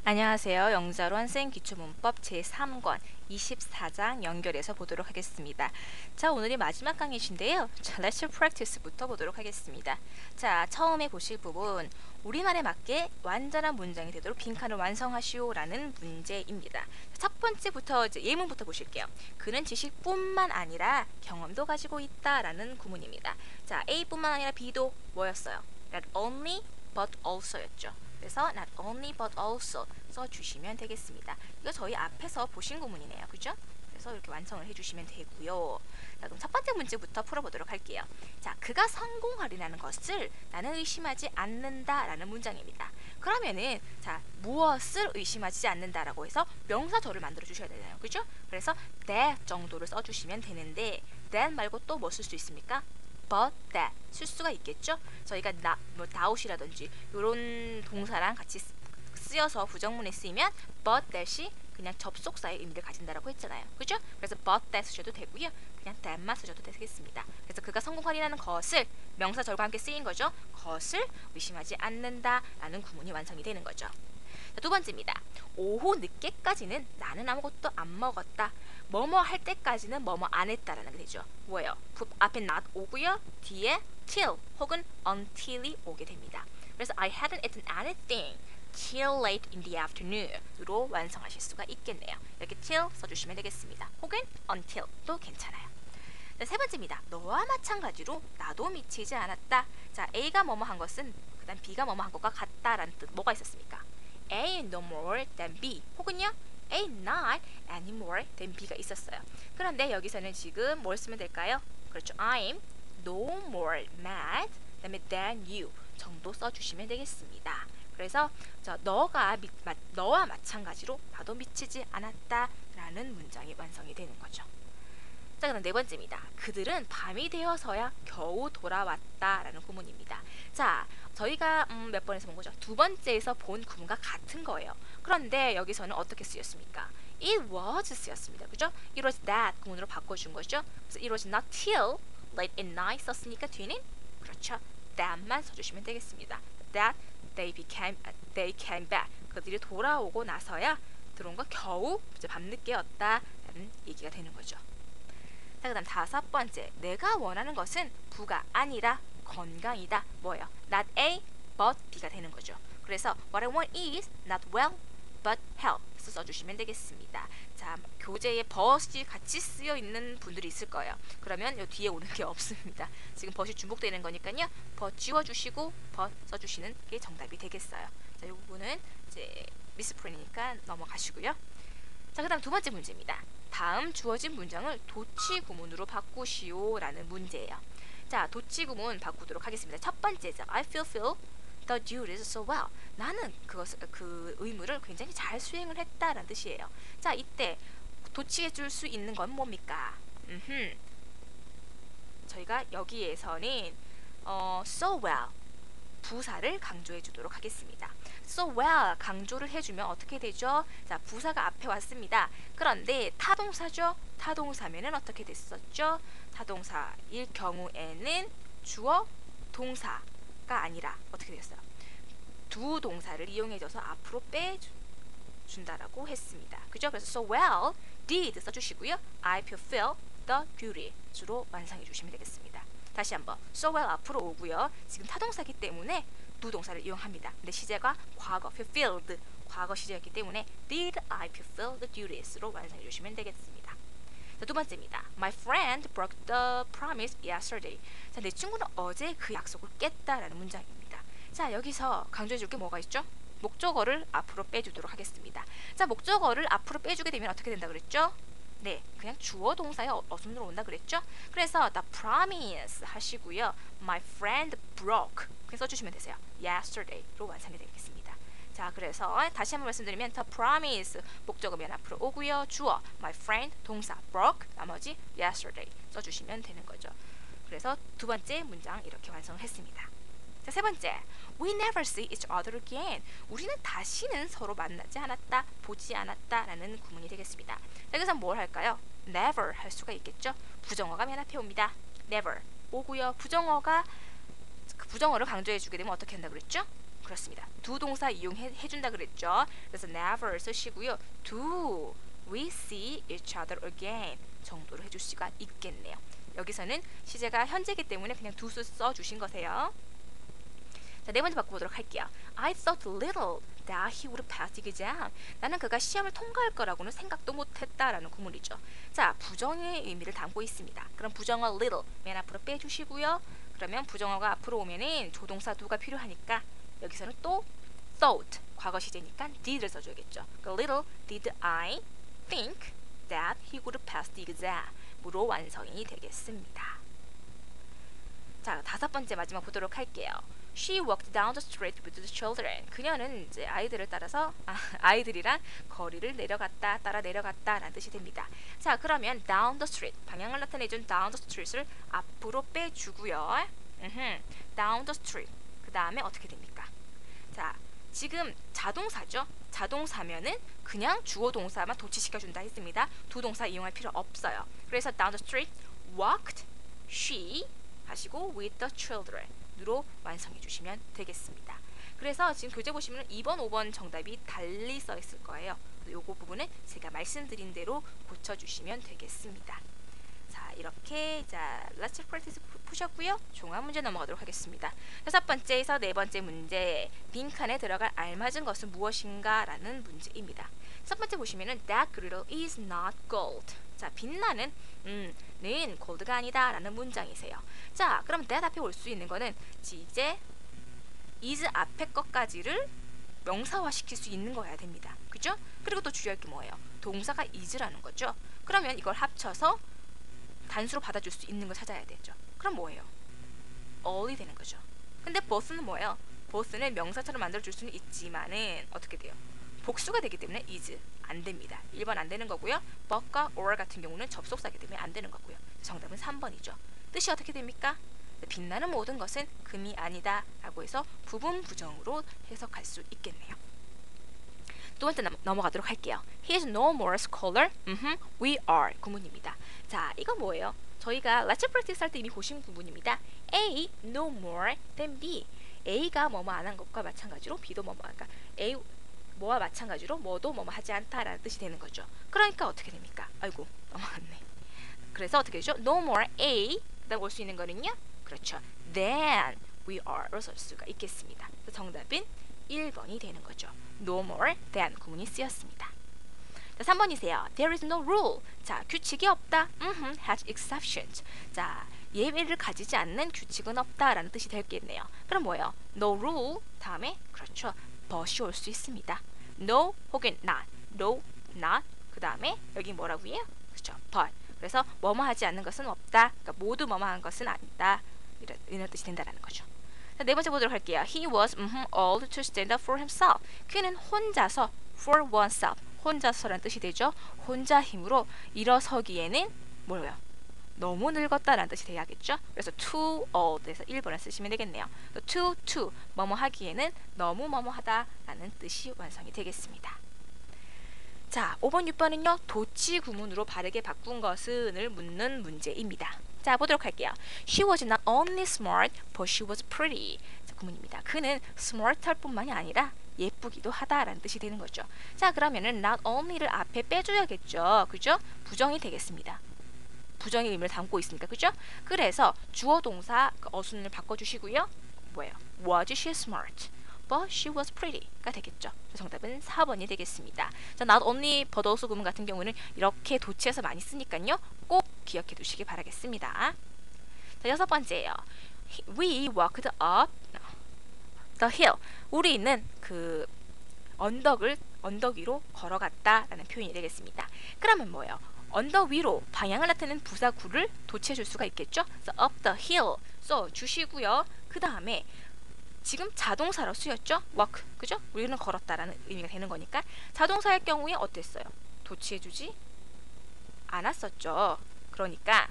안녕하세요. 영자로 생 기초문법 제3권 24장 연결해서 보도록 하겠습니다. 자, 오늘이 마지막 강의신데요. 자, Let's practice부터 보도록 하겠습니다. 자, 처음에 보실 부분 우리말에 맞게 완전한 문장이 되도록 빈칸을 완성하시오 라는 문제입니다. 첫 번째부터 이제 예문부터 보실게요. 그는 지식뿐만 아니라 경험도 가지고 있다 라는 구문입니다. 자, A뿐만 아니라 B도 뭐였어요? Not only but also였죠. 그래서 not only but also 써주시면 되겠습니다. 이거 저희 앞에서 보신 구문이네요. 그죠? 그래서 이렇게 완성을 해주시면 되고요. 자, 그럼 첫 번째 문제부터 풀어보도록 할게요. 자, 그가 성공하리라는 것을 나는 의심하지 않는다 라는 문장입니다. 그러면은 자, 무엇을 의심하지 않는다라고 해서 명사절을 만들어 주셔야 되잖아요. 그죠? 그래서 that 정도를 써주시면 되는데 that 말고 또 뭐 쓸 수 있습니까? but that 쓸 수가 있겠죠. 저희가 뭐 doubt이라든지 이런 동사랑 같이 쓰여서 부정문에 쓰이면 but that이 그냥 접속사의 의미를 가진다라고 했잖아요. 그죠? 그래서 but that 쓰셔도 되고요. 그냥 that만 쓰셔도 되겠습니다. 그래서 그가 성공하리라는 것을 명사절과 함께 쓰인 거죠. 것을 의심하지 않는다라는 구문이 완성이 되는 거죠. 자, 두 번째입니다. 오후 늦게까지는 나는 아무것도 안 먹었다. 뭐뭐 할 때까지는 뭐뭐 안 했다라는 게 되죠. 뭐예요? 앞에 not 오고요. 뒤에 till 혹은 until이 오게 됩니다. 그래서 I hadn't eaten anything till late in the afternoon으로 완성하실 수가 있겠네요. 이렇게 till 써주시면 되겠습니다. 혹은 until도 괜찮아요. 자, 세 번째입니다. 너와 마찬가지로 나도 미치지 않았다. 자, A가 뭐뭐 한 것은 그다음 B가 뭐뭐 한 것과 같다라는 뜻 뭐가 있었습니까? A no more than B 혹은요 A not any more than B가 있었어요. 그런데 여기서는 지금 뭘 쓰면 될까요? 그렇죠. I'm no more mad 그다음에 than you 정도 써주시면 되겠습니다. 그래서 너와 마찬가지로 나도 미치지 않았다라는 문장이 완성이 되는 거죠. 자, 그럼 네 번째입니다. 그들은 밤이 되어서야 겨우 돌아왔다라는 구문입니다. 자, 저희가 몇 번에서 본 거죠? 두 번째에서 본 구문과 같은 거예요. 그런데 여기서는 어떻게 쓰였습니까? It was 쓰였습니다. 그죠? It was that 구문으로 바꿔준 거죠. 그래서 it was not till late at night 썼으니까 뒤는 그렇죠. that만 써주시면 되겠습니다. That they came back. 그들이 돌아오고 나서야 들어온 거 겨우 이제 밤늦게였다라는 얘기가 되는 거죠. 자, 그 다음 다섯 번째. 내가 원하는 것은 부가 아니라 건강이다. 뭐예요? Not A, but B가 되는 거죠. 그래서 what I want is not well, but health 써주시면 되겠습니다. 자, 교재에 but이 같이 쓰여 있는 분들이 있을 거예요. 그러면 요 뒤에 오는 게 없습니다. 지금 but이 중복되는 거니까요. but 지워주시고 but 써주시는 게 정답이 되겠어요. 자, 이 부분은 이제 미스프린이니까 넘어가시고요. 자, 그 다음 두 번째 문제입니다. 다음 주어진 문장을 도치 구문으로 바꾸시오 라는 문제예요. 자, 도치 구문 바꾸도록 하겠습니다. 첫 번째죠. I feel the duties so well. 나는 그 의무를 굉장히 잘 수행을 했다라는 뜻이에요. 자, 이때 도치해 줄 수 있는 건 뭡니까? 저희가 여기에서는 so well 부사를 강조해 주도록 하겠습니다. So well 강조를 해주면 어떻게 되죠? 자, 부사가 앞에 왔습니다. 그런데 타동사죠? 타동사면은 어떻게 됐었죠? 타동사일 경우에는 주어 동사가 아니라 어떻게 됐어요? 두 동사를 이용해줘서 앞으로 빼준다라고 했습니다. 그죠? 그래서 so well did 써주시고요. I feel the duty 주로 완성해 주시면 되겠습니다. 다시 한번 so well 앞으로 오고요. 지금 타동사기 때문에 두 동사를 이용합니다. 근데 시제가 과거 fulfilled 과거 시제였기 때문에 did I fulfill the duties로 완성해 주시면 되겠습니다. 자, 두 번째입니다. My friend broke the promise yesterday. 자, 내 친구는 어제 그 약속을 깼다라는 문장입니다. 자, 여기서 강조해 줄 게 뭐가 있죠? 목적어를 앞으로 빼주도록 하겠습니다. 자, 목적어를 앞으로 빼주게 되면 어떻게 된다 그랬죠? 네, 그냥 주어 동사의 어순으로 온다 그랬죠? 그래서 the promise 하시고요. My friend broke 그렇게 써주시면 되세요. yesterday로 완성이 되겠습니다. 자, 그래서 다시 한번 말씀드리면 the promise 목적어면 앞으로 오고요. 주어 my friend 동사 broke 나머지 yesterday 써주시면 되는 거죠. 그래서 두 번째 문장 이렇게 완성을 했습니다. 자, 세 번째. We never see each other again. 우리는 다시는 서로 만나지 않았다, 보지 않았다라는 구문이 되겠습니다. 자, 여기서 뭘 할까요? never 할 수가 있겠죠. 부정어가 맨 앞에 옵니다. never 오고요. 부정어를 강조해 주게 되면 어떻게 한다 그랬죠? 그렇습니다. do 동사 이용해준다 그랬죠. 그래서 never 쓰시고요. do we see each other again 정도로 해줄 수가 있겠네요. 여기서는 시제가 현재이기 때문에 그냥 do 써주신 거세요. 자, 네 번째 바꿔보도록 할게요. I thought little that he would pass the exam. 나는 그가 시험을 통과할 거라고는 생각도 못했다라는 구문이죠. 자, 부정의 의미를 담고 있습니다. 그럼 부정어 little 맨 앞으로 빼주시고요. 그러면 부정어가 앞으로 오면은 조동사 do가 필요하니까 여기서는 또 thought 과거 시제니까 did를 써줘야겠죠. little did I think that he would pass the exam으로 완성이 되겠습니다. 자, 다섯 번째 마지막 보도록 할게요. She walked down the street with the children. 그녀는 이제 아이들을 따라서 아이들이랑 거리를 따라 내려갔다라는 뜻이 됩니다. 자, 그러면 down the street 방향을 나타내준 down the street을 앞으로 빼주고요. down the street 그 다음에 어떻게 됩니까? 자, 지금 자동사죠. 자동사면은 그냥 주어 동사만 도치시켜준다 했습니다. 두 동사 이용할 필요 없어요. 그래서 down the street walked she 하시고 with the children 으로 완성해 주시면 되겠습니다. 그래서 지금 교재 보시면 2번, 5번 정답이 달리 써 있을 거예요. 요거 부분은 제가 말씀드린 대로 고쳐주시면 되겠습니다. 자, 이렇게 자 Let's practice 푸셨고요. 종합 문제 넘어가도록 하겠습니다. 다섯 번째에서 네 번째 문제, 빈칸에 들어갈 알맞은 것은 무엇인가? 라는 문제입니다. 첫 번째 보시면은 That griddle is not gold. 자, 빛나는 는 골드가 아니다 라는 문장이세요. 자, 그럼 that 앞에 올 수 있는 거는 이제 is 앞에 것까지를 명사화 시킬 수 있는 거여야 됩니다. 그죠? 그리고 또 주의할 게 뭐예요? 동사가 is라는 거죠. 그러면 이걸 합쳐서 단수로 받아줄 수 있는 걸 찾아야 되죠. 그럼 뭐예요? all이 되는 거죠. 근데 both는 뭐예요? both는 명사처럼 만들어줄 수는 있지만은 어떻게 돼요? 복수가 되기 때문에 is 안 됩니다. 1번 안 되는 거고요. but과 or 같은 경우는 접속사이기 때문에 안 되는 거고요. 정답은 3번이죠. 뜻이 어떻게 됩니까? 빛나는 모든 것은 금이 아니다 라고 해서 부분 부정으로 해석할 수 있겠네요. 두 번째 넘어가도록 할게요. He is no more scholar. We are 구문입니다. 자, 이거 뭐예요? 저희가 Let's practice 할 때 이미 보신 구문입니다. A no more than B. A가 뭐뭐 안 한 것과 마찬가지로 B도 뭐뭐 그러니까 A 뭐와 마찬가지로 뭐도 뭐뭐 하지 않다라는 뜻이 되는 거죠. 그러니까 어떻게 됩니까? 아이고 넘어갔네. 그래서 어떻게 되죠? No more A 그다음 올 수 있는 거는요. 그렇죠. Then we are로 쓸 수가 있겠습니다. 그래서 정답은 1번이 되는 거죠. No more than 구문이 쓰였습니다. 자, 3번이세요. There is no rule. 자, 규칙이 없다. has exceptions. 자, 예외를 가지지 않는 규칙은 없다라는 뜻이 되겠네요. 그럼 뭐예요? No rule 다음에 그렇죠. but이 올 수 있습니다. No 혹은 not. No, not. 그 다음에 여기 뭐라고 해요? 그렇죠. but. 그래서 뭐뭐 하지 않는 것은 없다. 그러니까 모두 뭐뭐 한 것은 아니다. 이런 뜻이 된다라는 거죠. 자, 네 번째 보도록 할게요. He was old to stand up for himself. 그는 혼자서 for oneself. 혼자서라는 뜻이 되죠. 혼자 힘으로 일어서기에는 뭐예요? 너무 늙었다라는 뜻이 돼야겠죠. 그래서 too old에서 1번을 쓰시면 되겠네요. to 뭐뭐 하기에는 너무 뭐뭐 하다라는 뜻이 완성이 되겠습니다. 자, 5번, 6번은요. 도치 구문으로 바르게 바꾼 것은을 묻는 문제입니다. 자, 보도록 할게요. She was not only smart, but she was pretty. 자, 구문입니다. 그는 smart할 뿐만이 아니라 예쁘기도 하다라는 뜻이 되는 거죠. 자, 그러면은 not only를 앞에 빼줘야겠죠. 그죠? 부정이 되겠습니다. 부정의 의미를 담고 있으니까. 그죠? 그래서 주어 동사 어순을 바꿔주시고요. 뭐예요? Was she smart? But she was pretty가 되겠죠. 정답은 4번이 되겠습니다. 자, not only but also 구문 같은 경우는 이렇게 도치해서 많이 쓰니까요. 꼭 기억해 두시기 바라겠습니다. 자, 여섯 번째예요. We walked up the hill. 우리는 그 언덕 위로 걸어갔다라는 표현이 되겠습니다. 그러면 뭐예요? 언덕 위로 방향을 나타내는 부사구를 도치해 줄 수가 있겠죠? 그래서 up the hill 써 주시고요. 그 다음에 지금 자동사로 쓰였죠? walk, 그죠? 우리는 걸었다라는 의미가 되는 거니까 자동사일 경우에 어땠어요? 도치해주지 않았었죠. 그러니까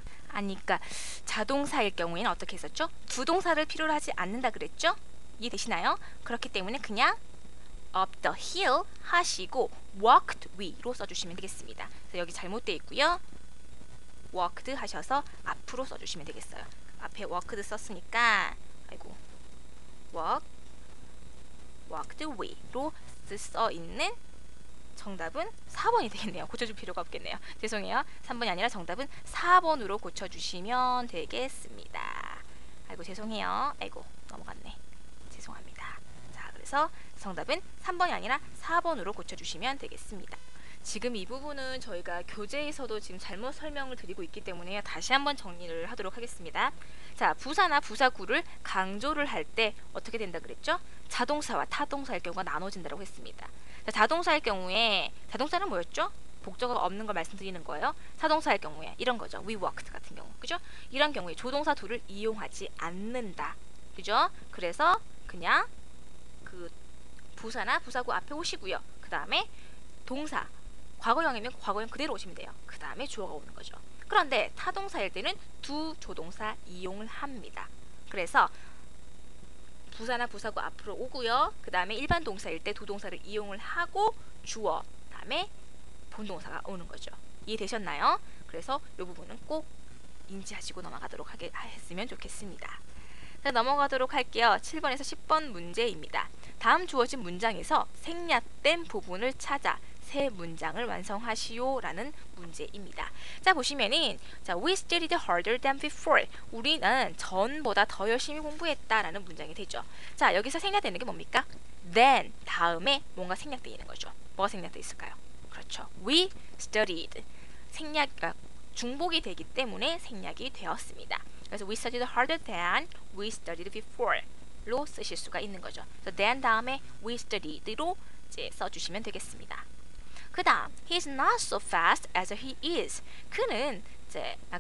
자동사일 경우에는 어떻게 했었죠? 부동사를 필요로 하지 않는다 그랬죠? 이해되시나요? 그렇기 때문에 그냥 up the hill 하시고 walked we로 써주시면 되겠습니다. 그래서 여기 잘못되어 있고요. walked 하셔서 앞으로 써주시면 되겠어요. 앞에 walked 썼으니까 아이고 walk walked we로 써 있는 정답은 4번이 되겠네요. 고쳐줄 필요가 없겠네요. 죄송해요. 3번이 아니라 정답은 4번으로 고쳐주시면 되겠습니다. 아이고 죄송해요. 아이고 넘어갔네. 죄송합니다. 자, 그래서 정답은 3번이 아니라 4번으로 고쳐주시면 되겠습니다. 지금 이 부분은 저희가 교재에서도 지금 잘못 설명을 드리고 있기 때문에 다시 한번 정리를 하도록 하겠습니다. 자, 부사나 부사구를 강조를 할 때 어떻게 된다 그랬죠? 자동사와 타동사일 경우가 나눠진다고 했습니다. 자, 자동사일 경우에 자동사는 뭐였죠? 복적어가 없는 걸 말씀드리는 거예요. 타동사일 경우에 이런 거죠. We walked 같은 경우, 그죠? 이런 경우에 조동사 do를 이용하지 않는다, 그죠? 그래서 그냥 그 부사나 부사구 앞에 오시고요. 그 다음에 동사, 과거형이면 과거형 그대로 오시면 돼요. 그 다음에 주어가 오는 거죠. 그런데 타동사일 때는 두 조동사 이용을 합니다. 그래서 부사나 부사구 앞으로 오고요. 그 다음에 일반 동사일 때 두 동사를 이용을 하고 주어, 다음에 본동사가 오는 거죠. 이해되셨나요? 그래서 이 부분은 꼭 인지하시고 넘어가도록 했으면 좋겠습니다. 자, 넘어가도록 할게요. 7번에서 10번 문제입니다. 다음 주어진 문장에서 생략된 부분을 찾아 새 문장을 완성하시오 라는 문제입니다. 자, 보시면은 자, We studied harder than before. 우리는 전보다 더 열심히 공부했다 라는 문장이 되죠. 자, 여기서 생략되는 게 뭡니까? Then 다음에 뭔가 생략되어 있는 거죠. 뭐가 생략되어 있을까요? 그렇죠. We studied. 중복이 되기 때문에 생략이 되었습니다. 그래서 we studied harder than we studied before 로 쓰실 수가 있는 거죠. 그래서 then 다음에 we studied로 이제 써주시면 되겠습니다. 그 다음, he's not so fast as he is.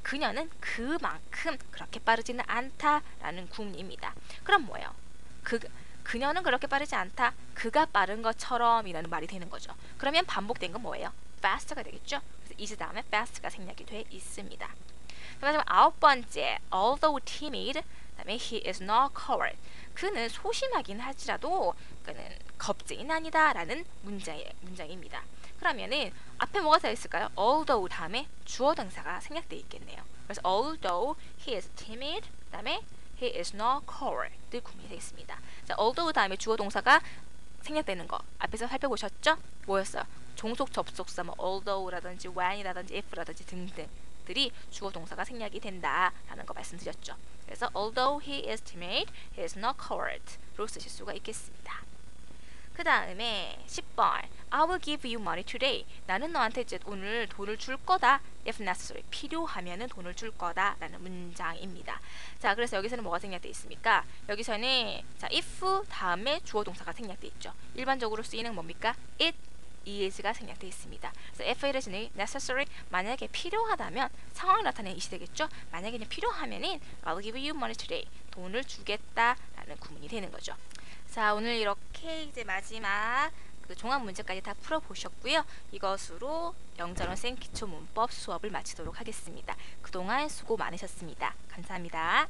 그녀는 그만큼 그렇게 빠르지는 않다라는 구문입니다. 그럼 뭐예요? 그녀는 그렇게 빠르지 않다. 그가 빠른 것처럼 이라는 말이 되는 거죠. 그러면 반복된 건 뭐예요? fast가 되겠죠? 그래서 is 다음에 fast가 생략이 돼 있습니다. 마지막 9번째, although timid, 그다음에 he is not coward. 그는 소심하긴 하지라도 그는 겁쟁이는 아니다라는 문장입니다. 그러면은 앞에 뭐가 써 있을까요? although 다음에 주어 동사가 생략되어 있겠네요. 그래서 although he is timid, 그다음에 he is not coward 구문이 되겠습니다. 자, although 다음에 주어 동사가 생략되는 거 앞에서 살펴보셨죠? 뭐였어요? 종속 접속사 뭐 although라든지 when이라든지 if라든지 등등들이 주어 동사가 생략이 된다라는 거 말씀드렸죠. 그래서 although he is timid, he is not coward로 쓰실 수가 있겠습니다. 그 다음에 10번 I will give you money today. 나는 너한테 이제 오늘 돈을 줄 거다. If necessary. 필요하면은 돈을 줄 거다 라는 문장입니다. 자, 그래서 여기서는 뭐가 생략되어 있습니까? 여기서는 자, if 다음에 주어 동사가 생략되어 있죠. 일반적으로 쓰이는 뭡니까? it, is가 생략되어 있습니다. 그래서 if it is necessary, 만약에 필요하다면 상황을 나타내는 it이 되겠죠. 만약에 필요하면은 I'll give you money today. 돈을 주겠다라는 구문이 되는 거죠. 자, 오늘 이렇게 이제 마지막 그 종합 문제까지 다 풀어보셨고요. 이것으로 영자론생 기초문법 수업을 마치도록 하겠습니다. 그동안 수고 많으셨습니다. 감사합니다.